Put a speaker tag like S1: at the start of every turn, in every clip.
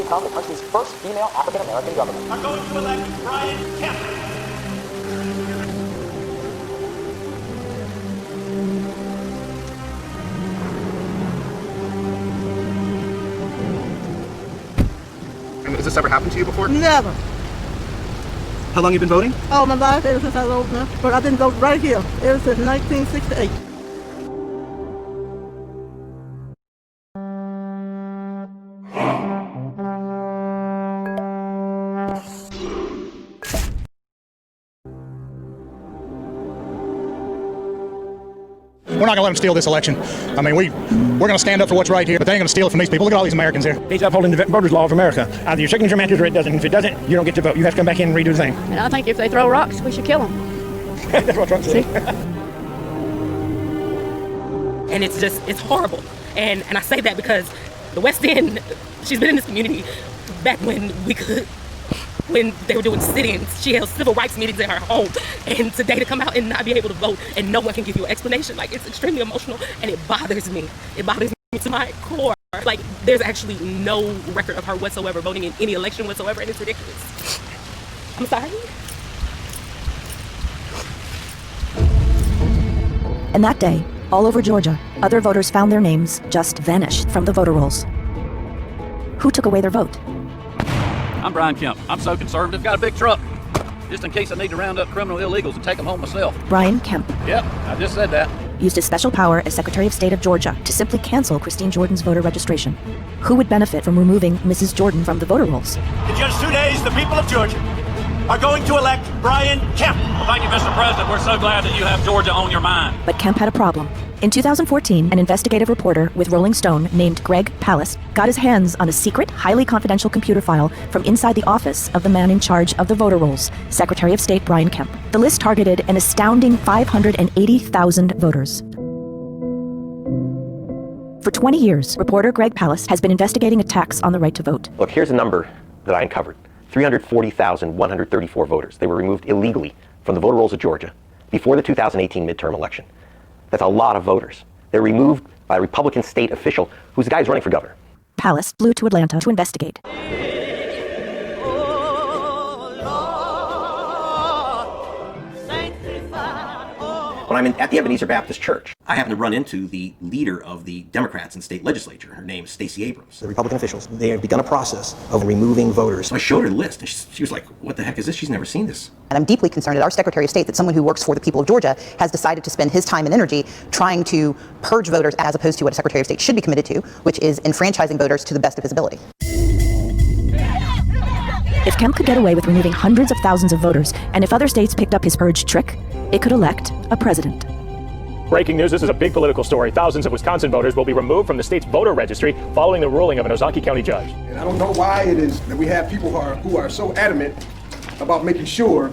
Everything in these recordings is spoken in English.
S1: become the country's first female African-American governor.
S2: Are going to elect Brian Kemp.
S3: And has this ever happened to you before?
S4: Never.
S3: How long have you been voting?
S4: All my life, ever since I was old enough. But I've been voting right here ever since 1968.
S5: We're not going to let them steal this election. I mean, we're going to stand up for what's right here, but they ain't going to steal it from these people. Look at all these Americans here.
S6: He's upholding the voters' law of America. Either your signature matches or it doesn't. If it doesn't, you don't get to vote. You have to come back in and redo the thing.
S7: And I think if they throw rocks, we should kill them.
S6: That's what Trump said.
S8: And it's horrible. And I say that because the West End, she's been in this community back when they were doing sit-ins. She held civil rights meetings in her home. And today to come out and not be able to vote and no one can give you an explanation, like, it's extremely emotional and it bothers me. It bothers me to my core. Like, there's actually no record of her whatsoever voting in any election whatsoever, and it's ridiculous. I'm sorry.
S9: And that day, all over Georgia, other voters found their names just vanished from the voter rolls. Who took away their vote?
S10: I'm Brian Kemp. I'm so conservative. Got a big truck, just in case I need to round up criminal illegals and take them home myself.
S9: Brian Kemp.
S10: Yep, I just said that.
S9: Used his special power as Secretary of State of Georgia to simply cancel Christine Jordan's voter registration. Who would benefit from removing Mrs. Jordan from the voter rolls?
S2: In just 2 days, the people of Georgia are going to elect Brian Kemp.
S10: Well, thank you, Mr. President. We're so glad that you have Georgia on your mind.
S9: But Kemp had a problem. In 2014, an investigative reporter with Rolling Stone named Greg Palast got his hands on a secret, highly confidential computer file from inside the office of the man in charge of the voter rolls, Secretary of State Brian Kemp. The list targeted an astounding 580,000 voters. For 20 years, reporter Greg Palast has been investigating attacks on the right to vote.
S11: Look, here's a number that I uncovered. 340,134 voters. They were removed illegally from the voter rolls of Georgia before the 2018 midterm election. That's a lot of voters. They're removed by a Republican state official who's the guy who's running for governor.
S9: Palast flew to Atlanta to investigate.
S11: When I'm at the Ebenezer Baptist Church, I happen to run into the leader of the Democrats in state legislature. Her name is Stacey Abrams. The Republican officials, they have begun a process of removing voters. So I showed her the list, and she was like, what the heck is this? She's never seen this.
S12: And I'm deeply concerned that our Secretary of State, that someone who works for the people of Georgia, has decided to spend his time and energy trying to purge voters as opposed to what a Secretary of State should be committed to, which is enfranchising voters to the best of his ability.
S9: If Kemp could get away with removing hundreds of thousands of voters, and if other states picked up his purge trick, it could elect a president.
S13: Breaking news, this is a big political story. Thousands of Wisconsin voters will be removed from the state's voter registry following the ruling of an Ozaukee County judge.
S14: And I don't know why it is that we have people who are so adamant about making sure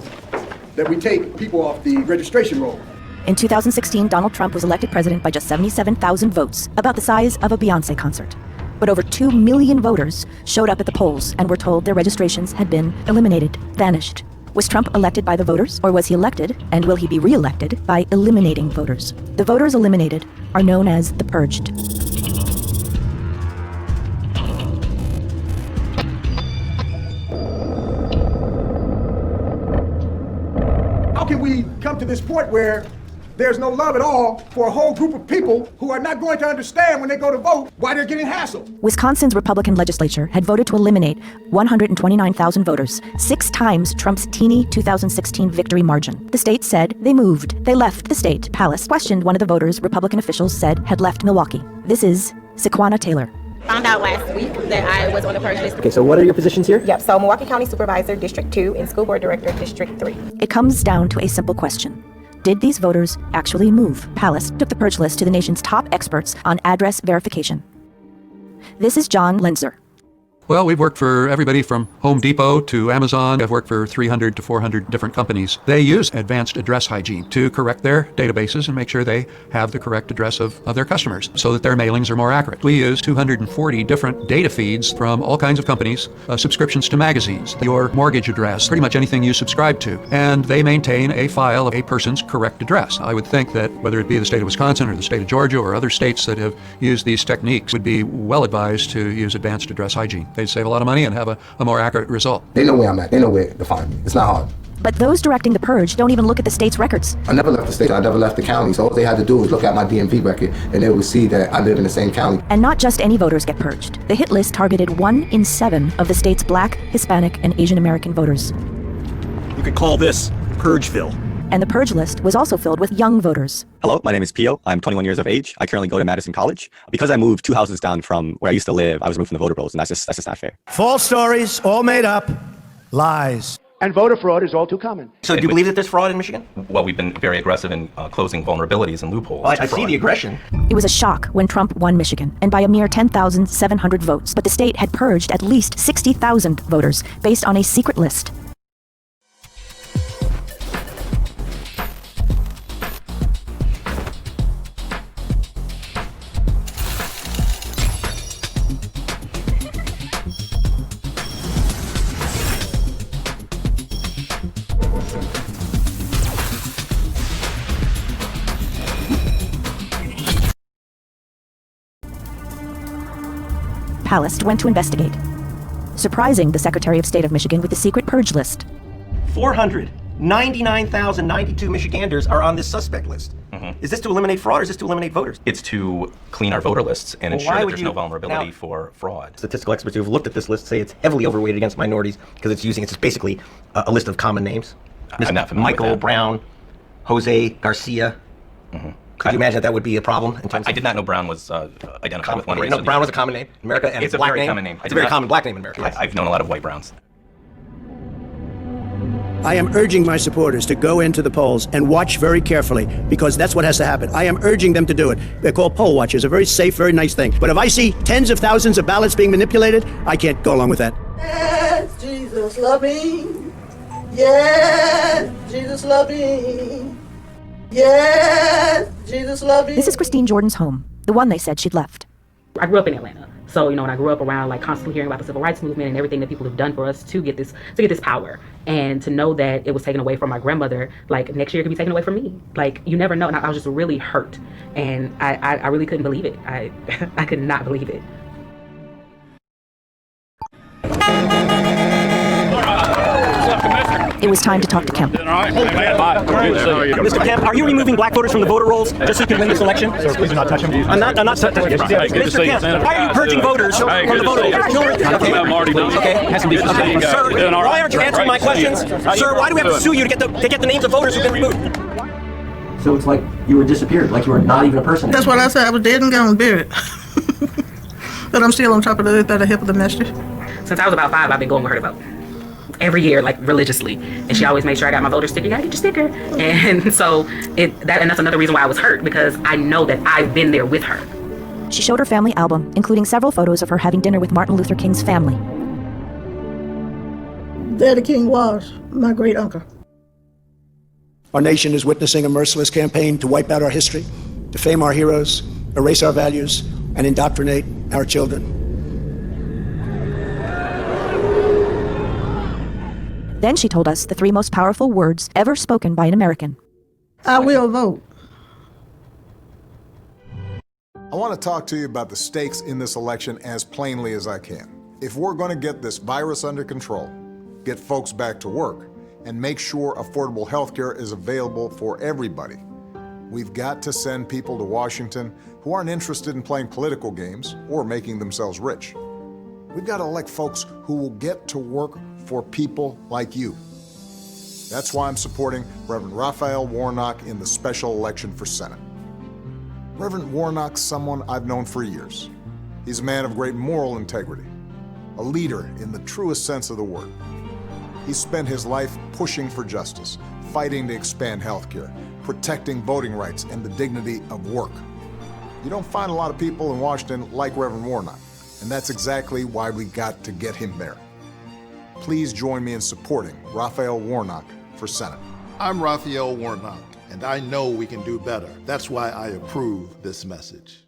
S14: that we take people off the registration roll.
S9: In 2016, Donald Trump was elected president by just 77,000 votes, about the size of a Beyonce concert. But over 2 million voters showed up at the polls and were told their registrations had been eliminated, vanished. Was Trump elected by the voters, or was he elected, and will he be re-elected, by eliminating voters? The voters eliminated are known as the purged.
S14: How can we come to this point where there's no love at all for a whole group of people who are not going to understand when they go to vote why they're getting hassled?
S9: Wisconsin's Republican legislature had voted to eliminate 129,000 voters, 6 times Trump's teeny 2016 victory margin. The state said they moved. They left the state. Palast questioned one of the voters Republican officials said had left Milwaukee. This is Sequana Taylor.
S15: Found out last week that I was on the purge list.
S11: Okay, so what are your positions here?
S15: Yep, so Milwaukee County Supervisor, District 2, and School Board Director, District 3.
S9: It comes down to a simple question. Did these voters actually move? Palast took the purge list to the nation's top experts on address verification. This is John Lenzer.
S16: Well, we've worked for everybody from Home Depot to Amazon. I've worked for 300 to 400 different companies. They use advanced address hygiene to correct their databases and make sure they have the correct address of their customers so that their mailings are more accurate. We use 240 different data feeds from all kinds of companies, subscriptions to magazines, your mortgage address, pretty much anything you subscribe to. And they maintain a file of a person's correct address. I would think that whether it be the state of Wisconsin or the state of Georgia or other states that have used these techniques would be well advised to use advanced address hygiene. They'd save a lot of money and have a more accurate result.
S17: They know where I'm at. They know where to find me. It's not hard.
S9: But those directing the purge don't even look at the state's records.
S17: I never left the state. I never left the county. So all they had to do was look at my DMV record, and they would see that I live in the same county.
S9: And not just any voters get purged. The hit list targeted 1 in 7 of the state's Black, Hispanic, and Asian American voters.
S2: You could call this Purgeville.
S9: And the purge list was also filled with young voters.
S18: Hello, my name is Pio. I'm 21 years of age. I currently go to Madison College. Because I moved 2 houses down from where I used to live, I was removed from the voter rolls, and that's just not fair.
S2: False stories, all made up, lies.
S6: And voter fraud is all too common.
S11: So do you believe that there's fraud in Michigan?
S19: Well, we've been very aggressive in closing vulnerabilities and loopholes.
S11: Well, I see the aggression.
S9: It was a shock when Trump won Michigan, and by a mere 10,700 votes. But the state had purged at least 60,000 voters based on a secret list. Palast went to investigate, surprising the Secretary of State of Michigan with the secret purge list.
S11: 499,092 Michiganders are on this suspect list. Is this to eliminate fraud, or is this to eliminate voters?
S19: It's to clean our voter lists and ensure
S11: why
S19: that
S11: would
S19: there's
S11: you-
S19: no vulnerability
S11: now-
S19: for fraud.
S11: Statistical experts who have looked at this list say it's heavily overweighted against minorities because it's just basically a list of common names.
S19: I'm not familiar with
S11: Michael
S19: that.
S11: Brown, Jose Garcia. Could you imagine that would be a problem? In terms
S19: I did not know Brown was identified with one race.
S11: No, Brown was a common name in America, and
S19: It's a
S11: black
S19: very
S11: name.
S19: common name.
S11: It's a very common black name in America. Yes.
S19: I've known a lot of white Browns.
S20: I am urging my supporters to go into the polls and watch very carefully, because that's what has to happen. I am urging them to do it. They're called poll watchers, a very safe, very nice thing. But if I see tens of thousands of ballots being manipulated, I can't go along with that.
S4: Yes, Jesus loving. Yes, Jesus loving. Yes, Jesus loving.
S9: This is Christine Jordan's home, the one they said she'd left.
S8: I grew up in Atlanta. So, when I grew up around constantly hearing about the civil rights movement and everything that people have done for us to get this power, and to know that it was taken away from my grandmother, next year it could be taken away from me. You never know. And I was just really hurt, and I really couldn't believe it. I could not believe it.
S9: It was time to talk to Kemp.
S11: Mr. Kemp, are you removing black voters from the voter rolls just so you can win this election?
S13: Sir, please do not touch him.
S11: I'm not touching him. Mr. Kemp, why are you purging voters from the voter rolls? Okay. Sir, why aren't you answering my questions? Sir, why do we have to sue you to get the names of voters who've been removed? So it's like you were disappeared, like you were not even a person.
S4: That's what I said. I was dead and gone, buried. But I'm still on top of the hip of the message.
S8: Since I was about 5, I've been going with her to vote. Every year, religiously, and she always made sure I got my voter sticker. You gotta get your sticker, and so that's another reason why I was hurt, because I know that I've been there with her.
S9: She showed her family album, including several photos of her having dinner with Martin Luther King's family.
S4: Daddy King was my great uncle.
S20: Our nation is witnessing a merciless campaign to wipe out our history, defame our heroes, erase our values, and indoctrinate our children.
S9: Then she told us the 3 most powerful words ever spoken by an American.
S4: I will vote.
S21: I want to talk to you about the stakes in this election as plainly as I can. If we're going to get this virus under control, get folks back to work, and make sure affordable health care is available for everybody, we've got to send people to Washington who aren't interested in playing political games or making themselves rich. We've got to elect folks who will get to work for people like you. That's why I'm supporting Reverend Raphael Warnock in the special election for Senate. Reverend Warnock's someone I've known for years. He's a man of great moral integrity, a leader in the truest sense of the word. He's spent his life pushing for justice, fighting to expand healthcare, protecting voting rights and the dignity of work. You don't find a lot of people in Washington like Reverend Warnock, and that's exactly why we got to get him there. Please join me in supporting Raphael Warnock for Senate.
S22: I'm Raphael Warnock, and I know we can do better. That's why I approve this message.